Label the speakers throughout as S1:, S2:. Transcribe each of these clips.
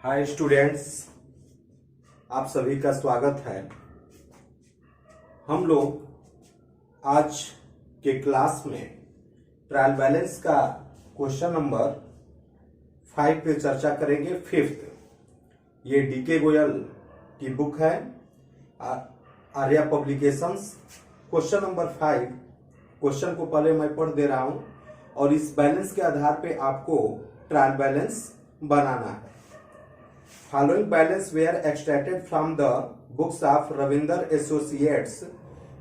S1: Hi students, आप सभी का स्वागत है। हम लोग आज के क्लास में ट्रायल बैलेंस का क्वेश्चन नंबर 5 पे चर्चा करेंगे। फिफ्थ, ये डीके गोयल की बुक है, Arya publications. Question number 5, question को पहले मैं पढ़ दे रहा हूं और इस बैलेंस के आधार पे आपको ट्रायल बैलेंस बनाना है। Following balance were extracted from the books of Ravinder Associates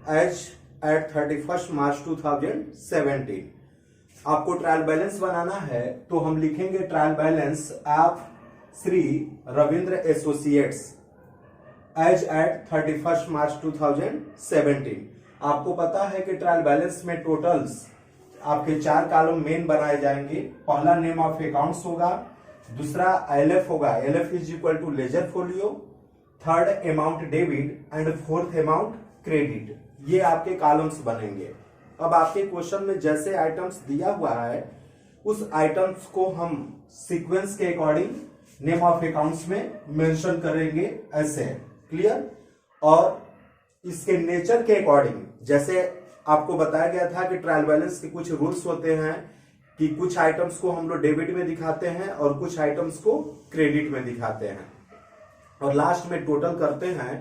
S1: as at 31st March 2017। आपको ट्रायल बैलेंस बनाना है तो हम लिखेंगे trial balance of Shri Ravindra Associates as at 31st March 2017। आपको पता है कि ट्रायल बैलेंस में टोटल्स आपके 4 कॉलम मेन बनाए जाएंगे। पहला नेम ऑफ अकाउंट्स होगा, दूसरा एलएफ होगा, LF is equal to ledger folio, third amount debit and fourth amount credit. ये आपके कॉलम्स बनेंगे। अब आपके क्वेश्चन में जैसे आइटम्स दिया हुआ है उस आइटम्स को हम सीक्वेंस के अकॉर्डिंग नेम ऑफ अकाउंट्स में मेंशन करेंगे, ऐसे। क्लियर? और इसके नेचर के अकॉर्डिंग, जैसे आपको बताया गया था कि ट्रायल बैलेंस के कुछ रूल्स होते हैं कि कुछ आइटम्स को हम लोग डेबिट में दिखाते हैं और कुछ आइटम्स को क्रेडिट में दिखाते हैं और लास्ट में टोटल करते हैं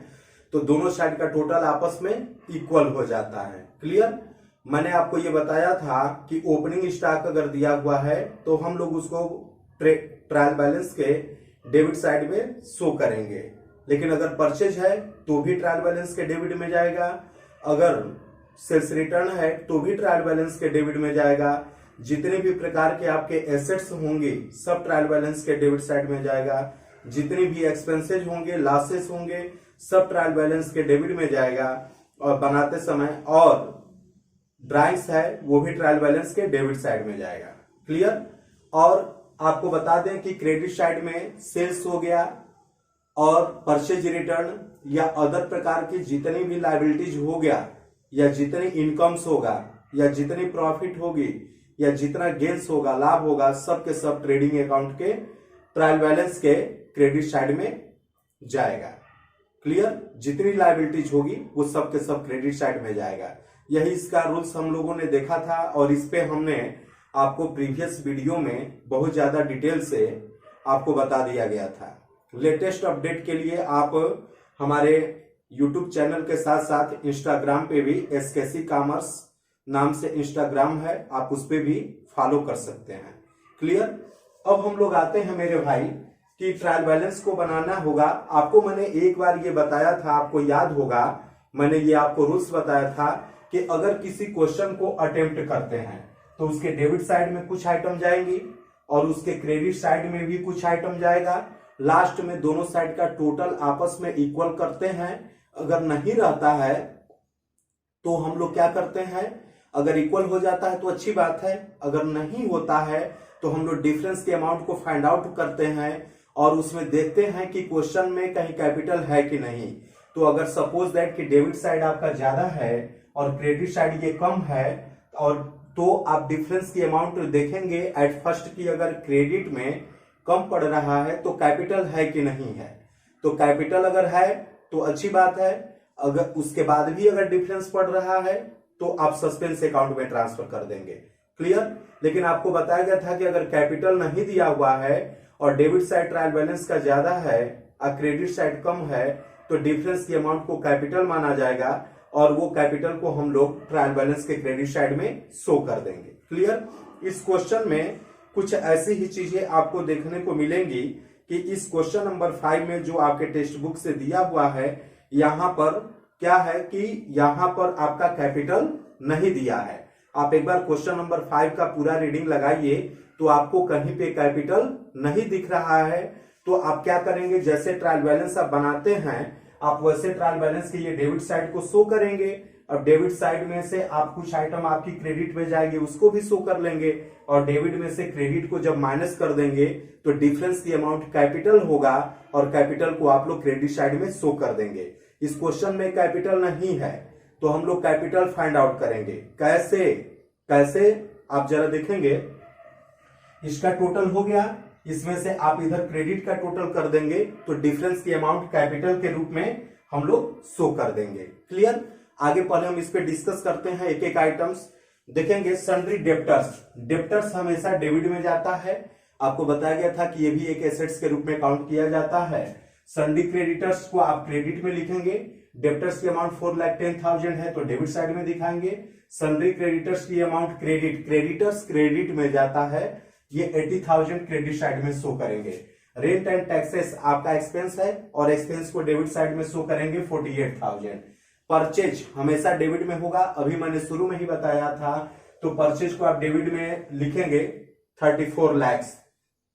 S1: तो दोनों साइड का टोटल आपस में इक्वल हो जाता है। क्लियर? मैंने आपको ये बताया था कि ओपनिंग स्टॉक अगर दिया हुआ है तो हम लोग उसको ट्रायल बैलेंस के डेबिट साइड में शो करेंगे, लेकिन अगर परचेज है तो भी ट्रायल बैलेंस के डेबिट में जाएगा, अगर सेल्स रिटर्न है तो भी ट्रायल बैलेंस के डेबिट में जाएगा। जितने भी प्रकार के आपके एसेट्स होंगे सब ट्रायल बैलेंस के डेबिट साइड में जाएगा। जितने भी एक्सपेंसेज होंगे, लॉसेस होंगे, सब ट्रायल बैलेंस के डेबिट में जाएगा। और बनाते समय और ड्राइंग्स है वो भी ट्रायल बैलेंस के डेबिट साइड में जाएगा। क्लियर? और आपको बता दें कि क्रेडिट साइड में सेल्स हो गया और परचेज रिटर्न या अदर प्रकार की जितनी भी लायबिलिटीज हो गया या जितनी इनकम्स होगा या जितनी प्रॉफिट होगी या जितना गेन्स होगा, लाभ होगा, सब के सब ट्रेडिंग अकाउंट के ट्रायल बैलेंस के क्रेडिट साइड में जाएगा। क्लियर? जितनी लायबिलिटीज होगी वो सब के सब क्रेडिट साइड में जाएगा। यही इसका रूल्स हम लोगों ने देखा था और इस पे हमने आपको प्रीवियस वीडियो में बहुत ज्यादा डिटेल से आपको बता दिया गया था। लेटेस्ट अपडेट के लिए आप हमारे यूट्यूब चैनल के साथ साथ इंस्टाग्राम पे भी एसकेसी कॉमर्स नाम से इंस्टाग्राम है, आप उस पे भी फॉलो कर सकते हैं। क्लियर? अब हम लोग आते हैं मेरे भाई कि ट्रायल बैलेंस को बनाना होगा। आपको मैंने एक बार ये बताया था, आपको याद होगा, मैंने ये आपको रूल्स बताया था कि अगर किसी क्वेश्चन को अटेम्प्ट करते हैं तो उसके डेबिट साइड में कुछ आइटम जाएंगी और उसके क्रेडिट साइड में भी कुछ आइटम जाएगा। लास्ट में दोनों साइड का टोटल आपस में इक्वल करते हैं। अगर नहीं रहता है तो हम लोग क्या करते हैं, अगर इक्वल हो जाता है तो अच्छी बात है, अगर नहीं होता है तो हम लोग डिफरेंस के अमाउंट को फाइंड आउट करते हैं और उसमें देखते हैं कि क्वेश्चन में कहीं कैपिटल है कि नहीं। तो अगर सपोज दैट कि डेबिट साइड आपका ज्यादा है और क्रेडिट साइड ये कम है और तो आप डिफरेंस की अमाउंट देखेंगे एट फर्स्ट की अगर क्रेडिट में कम पड़ रहा है तो कैपिटल है कि नहीं है। तो कैपिटल अगर है तो अच्छी बात है, अगर उसके बाद भी अगर डिफरेंस पड़ रहा है तो आप सस्पेंस अकाउंट में ट्रांसफर कर देंगे। क्लियर? लेकिन आपको बताया गया था कि अगर कैपिटल नहीं दिया हुआ है और डेबिट साइड ट्रायल बैलेंस का ज्यादा है और क्रेडिट साइड कम है तो डिफरेंस की अमाउंट को कैपिटल माना जाएगा और वो कैपिटल को हम लोग ट्रायल बैलेंस के क्रेडिट साइड में शो कर देंगे। क्लियर? इस क्वेश्चन में कुछ ऐसी ही चीजें आपको देखने को मिलेंगी कि इस क्वेश्चन नंबर 5 में जो आपके टेक्स्ट बुक से दिया हुआ है, यहां पर क्या है कि यहां पर आपका कैपिटल नहीं दिया है। आप एक बार क्वेश्चन नंबर 5 का पूरा रीडिंग लगाइए तो आपको कहीं पे कैपिटल नहीं दिख रहा है। तो आप क्या करेंगे, जैसे ट्रायल बैलेंस आप बनाते हैं आप वैसे ट्रायल बैलेंस के ये डेबिट साइड को शो करेंगे। अब डेबिट साइड में से आप कुछ आइटम आपकी क्रेडिट में जाएंगे उसको भी शो कर लेंगे और डेबिट में से क्रेडिट को जब माइनस कर देंगे तो डिफरेंस की अमाउंट कैपिटल होगा और कैपिटल को आप लोग क्रेडिट साइड में शो कर देंगे। इस क्वेश्चन में कैपिटल नहीं है तो हम लोग कैपिटल फाइंड आउट करेंगे। कैसे आप जरा देखेंगे, इसका टोटल हो गया इसमें से आप इधर क्रेडिट का टोटल कर देंगे तो डिफरेंस की अमाउंट कैपिटल के रूप में हम लोग शो कर देंगे। क्लियर। आगे पहले हम इस पे डिस्कस करते हैं एक एक आइटम्स देखेंगे। सन्ड्री डेप्टर्स, डेप्टर्स हमेशा डेबिट में जाता है, आपको बताया गया था कि ये भी एक एसेट्स के रूप में काउंट किया जाता है। सन्ड्री क्रेडिटर्स को आप क्रेडिट में लिखेंगे, डेप्टर्स की अमाउंट 4,10,000 है तो डेबिट साइड में दिखाएंगे। सन्ड्री क्रेडिटर्स की अमाउंट क्रेडिटर्स क्रेडिट में जाता है, ये 80,000 क्रेडिट साइड में शो करेंगे। रेंट एंड टैक्सेस आपका एक्सपेंस है और एक्सपेंस को डेबिट साइड में शो करेंगे 48,000। परचेज हमेशा डेबिट में होगा, अभी मैंने शुरू में ही बताया था, तो परचेज को आप डेबिट में लिखेंगे 34 लाख,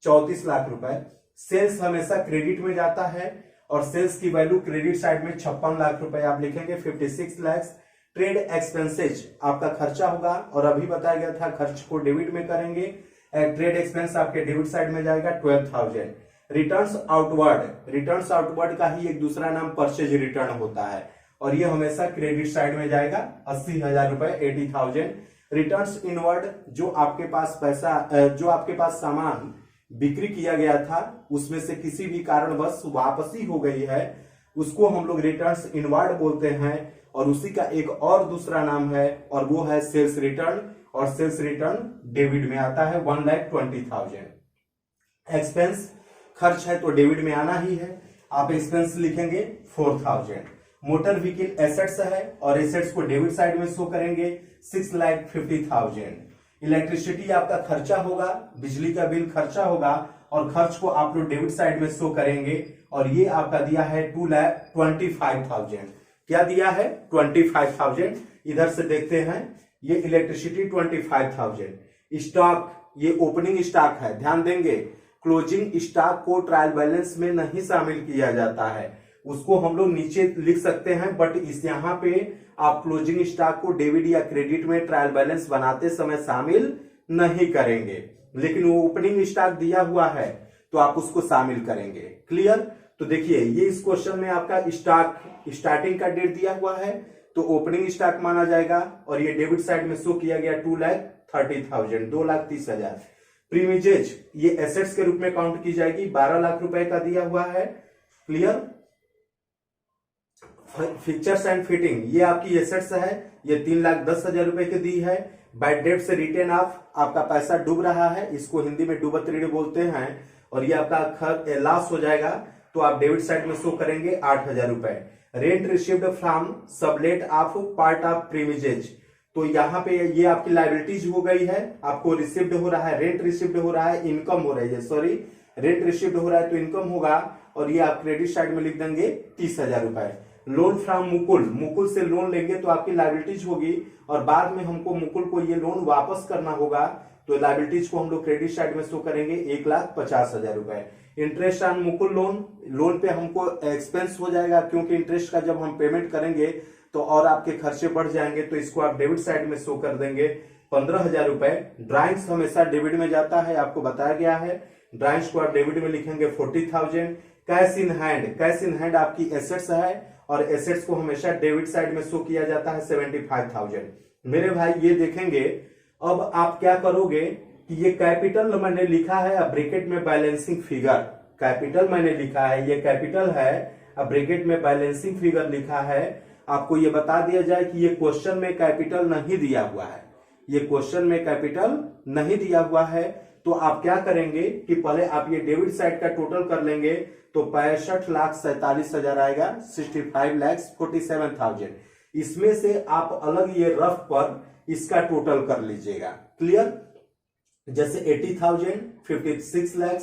S1: 34 लाख रुपए। सेल्स हमेशा क्रेडिट में जाता है और सेल्स की वैल्यू क्रेडिट साइड में 56 लाख रुपए आप लिखेंगे 56 लाख। ट्रेड एक्सपेंसेज आपका खर्चा होगा और अभी बताया गया था खर्च को डेबिट में करेंगे, ट्रेड एक्सपेंस आपके डेबिट साइड में जाएगा 12,000। रिटर्न्स आउटवर्ड, रिटर्न्स आउटवर्ड का ही एक दूसरा नाम परचेज रिटर्न होता है और ये हमेशा क्रेडिट साइड में जाएगा 80,000 रुपए, 80,000। रिटर्न्स इनवर्ड, जो आपके पास पैसा, जो आपके पास सामान बिक्री किया गया था उसमें से किसी भी कारणवश वापसी हो गई है, उसको हम लोग रिटर्न्स इनवर्ड बोलते हैं और उसी का एक और दूसरा नाम है और वो है सेल्स रिटर्न, और सेल्स रिटर्न डेबिट में आता है 1,20,000। एक्सपेंस खर्च है तो डेबिट में आना ही है, आप एक्सपेंस लिखेंगे 4,000। मोटर व्हीकल एसेट्स है और एसेट्स को डेबिट साइड में शो करेंगे 6,50,000। इलेक्ट्रिसिटी आपका खर्चा होगा, बिजली का बिल खर्चा होगा और खर्च को आप लोग डेबिट साइड में शो करेंगे और ये आपका दिया है 2,25,000। क्या दिया है? 25,000। इधर से देखते हैं, ये इलेक्ट्रिसिटी 25,000। स्टॉक, ये ओपनिंग स्टॉक है, ध्यान देंगे क्लोजिंग स्टॉक को ट्रायल बैलेंस में नहीं शामिल किया जाता है, उसको हम लोग नीचे लिख सकते हैं, बट इस यहाँ पे आप क्लोजिंग स्टॉक को डेबिट या क्रेडिट में ट्रायल बैलेंस बनाते समय शामिल नहीं करेंगे, लेकिन वो ओपनिंग स्टॉक दिया हुआ है तो आप उसको शामिल करेंगे। क्लियर। तो देखिए ये इस क्वेश्चन में आपका स्टॉक स्टार्टिंग का डेट दिया हुआ है तो ओपनिंग स्टॉक माना जाएगा और ये डेबिट साइड में शो किया गया 2,30,000, 2,30,000। प्रीमिजेज ये एसेट्स के रूप में काउंट की जाएगी, 12 लाख रुपए का दिया हुआ है। क्लियर। फिक्चर्स एंड फिटिंग ये आपकी एसेट्स है, ये 3,10,000 रुपए की दी है। बाय डेट से रिटेन ऑफ आपका पैसा डूब रहा है, इसको हिंदी में डूबत ऋण बोलते हैं और ये आपका लॉस हो जाएगा तो आप डेबिट साइड में शो करेंगे 8,000 रुपए। Rent received from sublet of part of premises, तो यहाँ पे ये आपकी लाइबिलिटीज हो गई है, आपको रिसीव्ड हो रहा है, रेंट रिसीव्ड हो रहा है, इनकम हो रही है, सॉरी रेंट रिसीव्ड हो रहा है तो इनकम होगा और ये आप क्रेडिट साइड में लिख देंगे 30,000 रुपए। लोन फ्रॉम मुकुल, मुकुल से लोन लेंगे तो आपकी लाइबिलिटीज होगी और बाद में हमको मुकुल को ये लोन वापस करना होगा तो लाइबिलिटीज को हम लोग क्रेडिट साइड में शो करेंगे 1,50,000 रुपए। Interest on Mukul loan, loan पे हमको एक्सपेंस हो जाएगा क्योंकि इंटरेस्ट का जब हम पेमेंट करेंगे तो और आपके खर्चे बढ़ जाएंगे तो इसको आप डेबिट साइड में शो कर देंगे 15,000 रुपए। ड्राइंग्स हमेशा डेबिट में जाता है, आपको बताया गया है, ड्राइंग्स को आप डेबिट में लिखेंगे 40,000। Cash in hand, cash in hand आपकी एसेट्स है और एसेट्स को हमेशा डेबिट साइड में शो किया जाता है 75,000। मेरे भाई ये देखेंगे, अब आप क्या करोगे कि ये कैपिटल मैंने लिखा है, अब ब्रैकेट में बैलेंसिंग फिगर, कैपिटल मैंने लिखा है, ये कैपिटल है, अब ब्रैकेट में बैलेंसिंग फिगर लिखा है। आपको ये बता दिया जाए कि ये क्वेश्चन में कैपिटल नहीं दिया हुआ है, ये क्वेश्चन में कैपिटल नहीं दिया हुआ है तो आप क्या करेंगे कि पहले आप ये डेबिट साइड का टोटल कर लेंगे तो 65,47,000 आएगा, 65,47,000। इसमें से आप अलग ये रफ पर इसका टोटल कर लीजिएगा। क्लियर। जैसे 80,000, 56 लाख,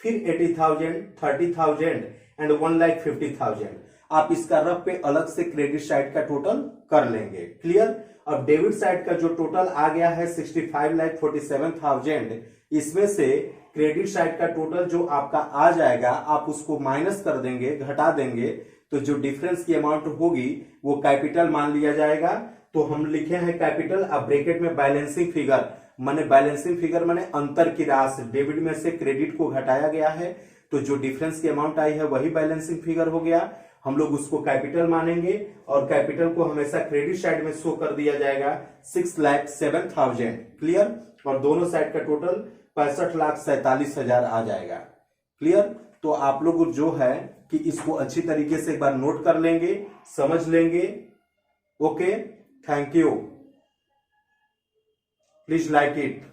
S1: फिर 80,000, 30,000 एंड 1,50,000, आप इसका रफ पे अलग से क्रेडिट साइड का टोटल कर लेंगे। क्लियर। अब डेबिट साइड का जो टोटल आ गया है 65,47,000, इसमें से क्रेडिट साइड का टोटल जो आपका आ जाएगा आप उसको माइनस कर देंगे, घटा देंगे, तो जो डिफरेंस की अमाउंट होगी वो कैपिटल मान लिया जाएगा। तो हम लिखे हैं कैपिटल, अब ब्रैकेट में बैलेंसिंग फिगर, माने बैलेंसिंग फिगर माने अंतर की राशि, डेबिट में से क्रेडिट को घटाया गया है तो जो डिफरेंस की अमाउंट आई है वही बैलेंसिंग फिगर हो गया, हम लोग उसको कैपिटल मानेंगे और कैपिटल को हमेशा क्रेडिट साइड में शो कर दिया जाएगा 6,07,000। क्लियर। और दोनों साइड का टोटल 65,47,000 आ जाएगा। क्लियर? तो आप लोग जो है कि इसको अच्छी तरीके से एक बार नोट कर लेंगे, समझ लेंगे। Okay, thank you, please like it.